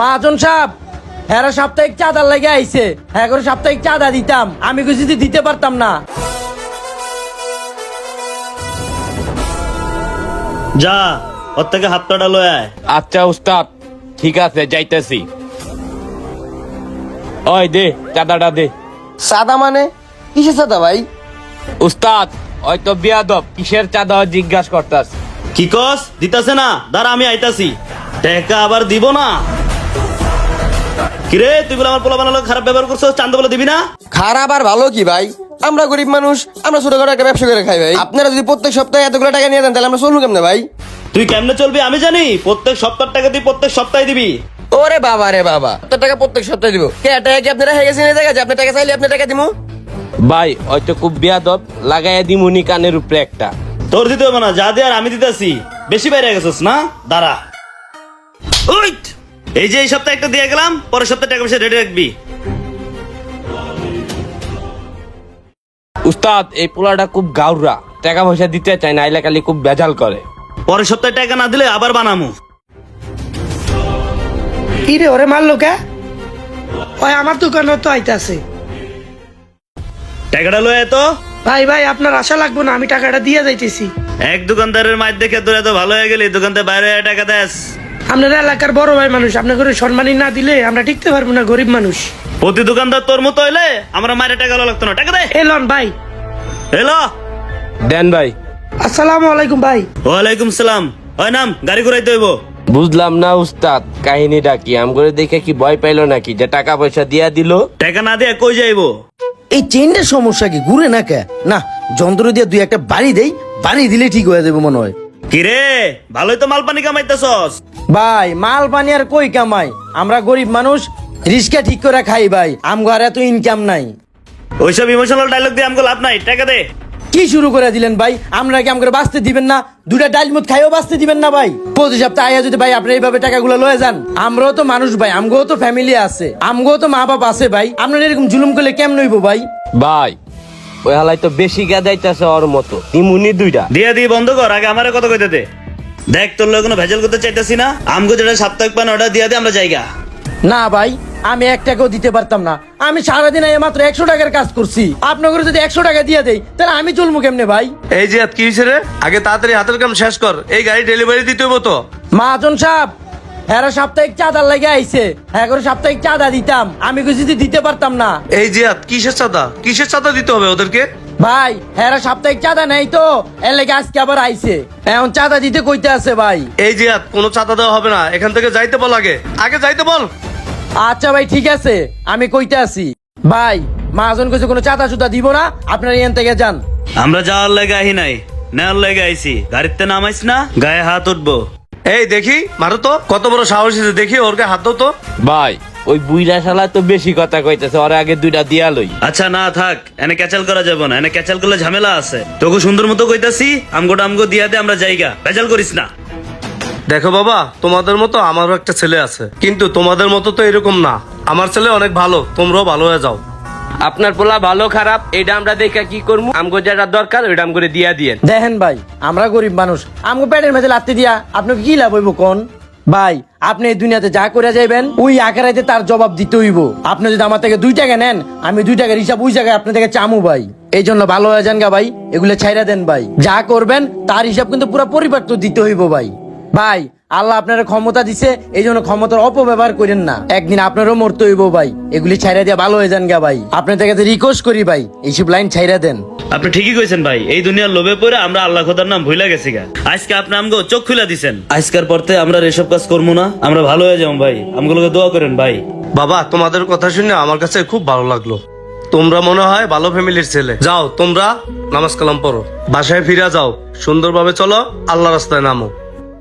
মহাজন সাহেব, হ্যাঁ সাপ্তাহিক চাঁদার লেগে আইছে। হ্যাঁ করে সাপ্তাহিক চাঁদা দিতাম, আমি কিছু দিতে পারতাম না। যা ওর থেকে হাত পাটা লয় আয়। আচ্ছা উস্তাদ, ঠিক আছে, যাইতেছি। ওই দে চাঁদাটা দে। সাদা মানে কিসের সাদা ভাই? উস্তাদ, ওই তো বিয়াদব কিসের চাঁদা জিজ্ঞাসা করতাস। কি কস? দিতাছে না? দাঁড়া আমি আইতাছি। টাকা আবার দিব না। কিরে তুই বলে আমার পোলা বানালো খারাপ ব্যবহার করছো, চান্দা বলে দিবি না? খারাপ আর ভালো কি ভাই? আমরা গরিব মানুষ, আমরা ছোটখাটো একটা ব্যবসা করে খাই ভাই। আপনারা যদি প্রত্যেক সপ্তাহে এতগুলো টাকা নিয়ে দেন তাহলে আমরা চলবো কেমনে ভাই? তুই কেমনে চলবি আমি জানি। প্রত্যেক সপ্তাহ টাকা তুই প্রত্যেক সপ্তাহে দিবি। ওরে বাবা রে বাবা, তো টাকা প্রত্যেক সপ্তাহে দিব কে? টাকা কি আপনারা হয়ে গেছেন এই জায়গায় যে আপনি টাকা চাইলে আপনি টাকা দিব? ভাই ওই তো খুব বিয়াদব, লাগাইয়া দিমুনি কানের উপরে একটা। তোর দিতে হবে না, যা দিয়ে আর আমি দিতেছি। বেশি বাইরে গেছিস না? দাঁড়া। উইট! এই যে এই সপ্তাহে একটা দিয়ে গেলাম, পরের সপ্তাহে টাকা পয়সা রেডি রাখবি। উস্তাদ, এই পোলাটা খুব গাউরা, টাকা পয়সা দিতে চায় না, আইলে খুব বেজাল করে। পরের সপ্তাহে টাকা না দিলে আবার বানামু। কি রে ওরে মারলো কে? ওই আমার দোকানে তো আইতাছে। টাকাটা লয়ে তো। ভাই ভাই আপনার আশা লাগবো না, আমি টাকাটা দিয়ে যাইতেছি। এক দোকানদারের মাইর দেখে তোর এত ভালো হয়ে গেলি, দোকানতে বাইরে টাকা দেস। আপনার এলাকার বড় ভাই মানুষ, আপনার করে সম্মানী না দিলে আমরা টিকতে পারবো না, গরিব মানুষ। প্রতি দোকানদার তোর মতো হইলে আমরা মায়ের টাকা লাগতো না। টাকা দে। এলন ভাই। হ্যালো, দেন ভাই। আসসালামু আলাইকুম ভাই। ওয়ালাইকুম সালাম। ওই নাম, গাড়ি ঘুরাইতে হইব। বুঝলাম না উস্তাদ, কাহিনীটা কি? আম করে দেখে কি ভয় পাইলো নাকি যে টাকা পয়সা দিয়া দিল? টাকা না দিয়ে কই যাইবো? এই চেনটার সমস্যা কি? ঘুরে না কে? না, যন্ত্র দিয়ে দুই একটা বাড়ি দেই, বাড়ি দিলে ঠিক হয়ে যাবে মনে হয়। কিরে ভালোই তো মাল পানি কামাইতেছস। ভাই মাল পানি আর কই কামাই, আমরা গরিব মানুষ, রিস্কা ঠিক করে খাই ভাই, আমগো আর এত ইনকাম নাই। ওইসব ইমোশনাল ডায়লগ দিয়ে আমগো লাভ নাই। টাকা দে। কি শুরু করে দিলেন ভাই? আমরা কি আমগো বাঁচতে দিবেন না? দুটা ডাল মুত খাইও বাঁচতে দিবেন না ভাই? প্রতি সপ্তাহে আইয়া যদি ভাই আপনি এইভাবে টাকাগুলো লয়ে যান, আমরাও তো মানুষ ভাই, আমগোও তো ফ্যামিলি আছে, আমগোও তো মা বাপ আছে ভাই। আপনারা এরকম জুলুম করলে কেমন হইব ভাই? ভাই ওই হালাই তো বেশি গাদাইতেছে ওর মতো, দিমুনি দুইটা। দিয়ে দিয়ে বন্ধ কর, আগে আমারে কত কইতে দে। দেখ তোর লগে কোনো ভেজাল করতে চাইতেছি না। আমগো যেটা সাপ্তাহিক পান ওটা দিয়ে দে, আমরা জায়গা। না ভাই, আমি 1 টাকাও দিতে পারতাম না। আমি সারাদিন আইয়া মাত্র 100 টাকার কাজ করছি। আপনাকে যদি 100 টাকা দিয়ে দেই তাহলে আমি চলবো কেমনে ভাই? এই যে কি হয়েছে রে? আগে তাড়াতাড়ি হাতের কাম শেষ কর, এই গাড়ি ডেলিভারি দিতে হবো তো। মহাজন সাহেব, হ্যাঁ সাপ্তাহিক চাঁদার লেগে আইছে। হ্যাঁ করে সাপ্তাহিক চাঁদা দিতাম, আমি কিছু দিতে পারতাম না। এই যে কিসের চাঁদা? কিসের চাঁদা দিতে হবে ওদেরকে? ভাই হ্যাঁ সাপ্তাহিক চাঁদা নেই তো, এর লেগে আজকে আবার আইছে। এখন চাঁদা দিতে কইতে আছে ভাই। এই যে কোনো চাঁদা দেওয়া হবে না, এখান থেকে যাইতে বল, আগে আগে যাইতে বল। আচ্ছা ভাই ঠিক আছে, আমি কইতে আছি। ভাই মহাজন কিছু কোনো চাঁদা চুদা দিব না, আপনারা এখান থেকে যান। আমরা যাওয়ার লেগে আহি নাই, নেওয়ার লেগে আইছি। গাড়িতে নামাইস না, গায়ে হাত উঠবো। এই দেখি মারো তো, কত বড় সাহস হয়েছে দেখি, ওরকে হাত দাও তো। ভাই ওই বুইরা শালা তো বেশি কথা কইতেছে, ওর আগে দুইটা দিয়া লই। আচ্ছা না থাক, এনে ক্যাচাল করা যাবে না। এনে ক্যাচাল করলে ঝামেলা আছে। তোকে সুন্দর মতো কইতাছি, আমগো দিয়া দে, আমরা জায়গা। ভেজাল করিস না। দেখো বাবা, তোমাদের মতো আমারও একটা ছেলে আছে, কিন্তু তোমাদের মতো তো এরকম না। আমার ছেলে অনেক ভালো, তোমরাও ভালো হয়ে যাও। আপনার পোলা ভালো খারাপ এটা আমরা দেখা কি করবো, আমগো যেটা দরকার ওইটা আম করে দিয়া দিয়েন। দেখেন ভাই, আমরা গরিব মানুষ, আমগো পেটের মেঝে লাত্তি দিয়া আপনাকে কি লাভ হইব কোন? ভাই আপনি এই দুনিয়াতে যা করে যাইবেন ওই আকারাইতে তার জবাব দিতে হইব। আপনি যদি আমার থেকে 2 টাকা নেন, আমি 2 টাকার হিসাব ওই জায়গায় আপনার থেকে চামু ভাই। এই জন্য ভালো হয়ে যান গা ভাই, এগুলো ছাইরা দেন ভাই। যা করবেন তার হিসাব কিন্তু পুরো পরিবার তো দিতে হইব ভাই। ভাই আল্লাহ আপনার ক্ষমতা দিছে, এই জন্য ক্ষমতার অপব্যবহার করেন না। একদিন আপনারও মরতে হইব ভাই, এগুলি ছাইরা দিয়া ভালো হয়ে যান গা ভাই। আপনার কাছে রিকোয়েস্ট করি ভাই, এইসব লাইন ছাইরা দেন। আপনি ঠিকই কইছেন ভাই, এই দুনিয়ার লোভে পড়ে আমরা আল্লাহ খোদার নাম ভুলে গেছি গা। আজকে আপনি আমগো চোখ খুলে দিছেন। আজকের পরতে আমরা এসব কাজ করবো না, আমরা ভালো হয়ে যাবো ভাই। আমগুলোকে দোয়া করেন ভাই। বাবা তোমাদের কথা শুনে আমার কাছে খুব ভালো লাগলো। তোমরা মনে হয় ভালো ফ্যামিলির ছেলে। যাও তোমরা নামাজ কালাম পড়ো, বাসায় ফিরে যাও, সুন্দরভাবে চলো, আল্লাহ রাস্তায় নামো।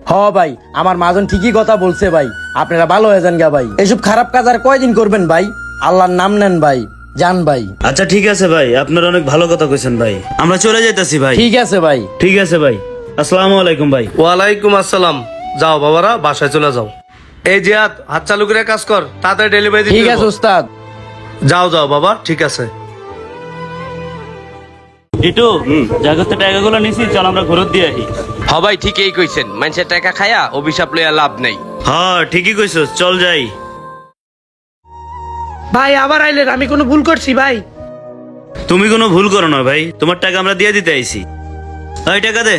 হ ভাই, আমার মাজন ঠিকই কথা বলছে ভাই, আপনারা ভালো হয়ে যান গা ভাই। এসব খারাপ কাজ আর কয়দিন করবেন ভাই? আল্লাহর নাম নেন ভাই, যান ভাই। আচ্ছা ঠিক আছে ভাই, আপনারা অনেক ভালো কথা কইছেন ভাই। আমরা চলে যাইতাছি ভাই। ঠিক আছে ভাই। ঠিক আছে ভাই, আসসালামু আলাইকুম ভাই। ওয়ালাইকুম আসসালাম। যাও বাবারা, বাসায় চলে যাও। এই জিয়াদ, হাত চালু করে কাজ কর, তাড়াতাড়ি ডেলিভারি দিতে ঠিক হইব। আছে উস্তাদ। যাও যাও বাবা, ঠিক আছে। ইটু জাগতে টাকাগুলো নিছি, চল আমরা ঘুরত দিয়ে আহি। সবাই ঠিকই কইছেন, মানুষের টাকা খায়া অভিশাপ লইয়া লাভ নেই। হ্যাঁ ঠিকই কইছস, চল যাই। ভাই আবার আইলেন, আমি কোনো ভুল করছি ভাই? তুমি কোনো ভুল করো না ভাই, তোমার টাকা আমরা দিয়ে দিতে আইছি। ওই টাকা দে।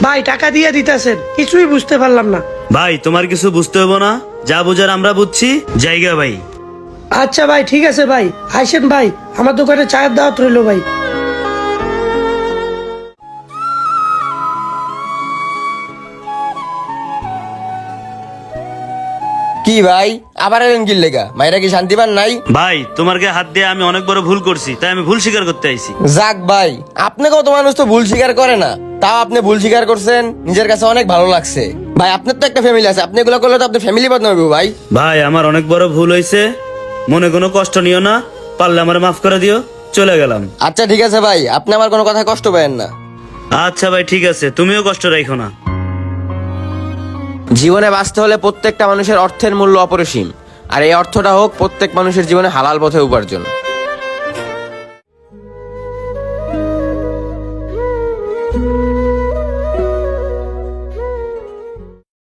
ভাই টাকা দিয়ে দিতেছেন, কিছুই বুঝতে পারলাম না। ভাই তোমার কিছু বুঝতে হবো না, যা বোঝার আমরা বুঝছি, জায়গা ভাই। আচ্ছা ভাই ঠিক আছে ভাই, আইসেন ভাই, আমার দোকানে চায়ের দাওয়াত রইলো ভাই। কি ভাই আবার এলেন কি লেগা? মাইরা কি শান্তি পান নাই? ভাই তোমার গায়ে হাত দিয়ে আমি অনেক বড় ভুল করছি, তাই আমি ভুল স্বীকার করতে আইছি। যাক ভাই, আপনি কত মানুষ তো ভুল স্বীকার করে না, তাও আপনি ভুল স্বীকার করছেন, নিজের কাছে অনেক ভালো লাগছে। ভাই আপনার তো একটা ফ্যামিলি আছে, আপনি এগুলো করলে তো আপনার ফ্যামিলি বদনাম হবে ভাই। ভাই আমার অনেক বড় ভুল হয়েছে, মনে কোনো কষ্ট নিও না, পারলে আমার মাফ করে দিও, চলে গেলাম। আচ্ছা ঠিক আছে ভাই, আপনি আমার কোনো কথা কষ্ট পাবেন না। আচ্ছা ভাই ঠিক আছে, তুমিও কষ্ট রাখো না। জীবনে বাঁচতে হলে প্রত্যেকটা মানুষের অর্থের মূল্য অপরিসীম, আর এই অর্থটা হোক প্রত্যেক মানুষের জীবনে হালাল পথে উপার্জন।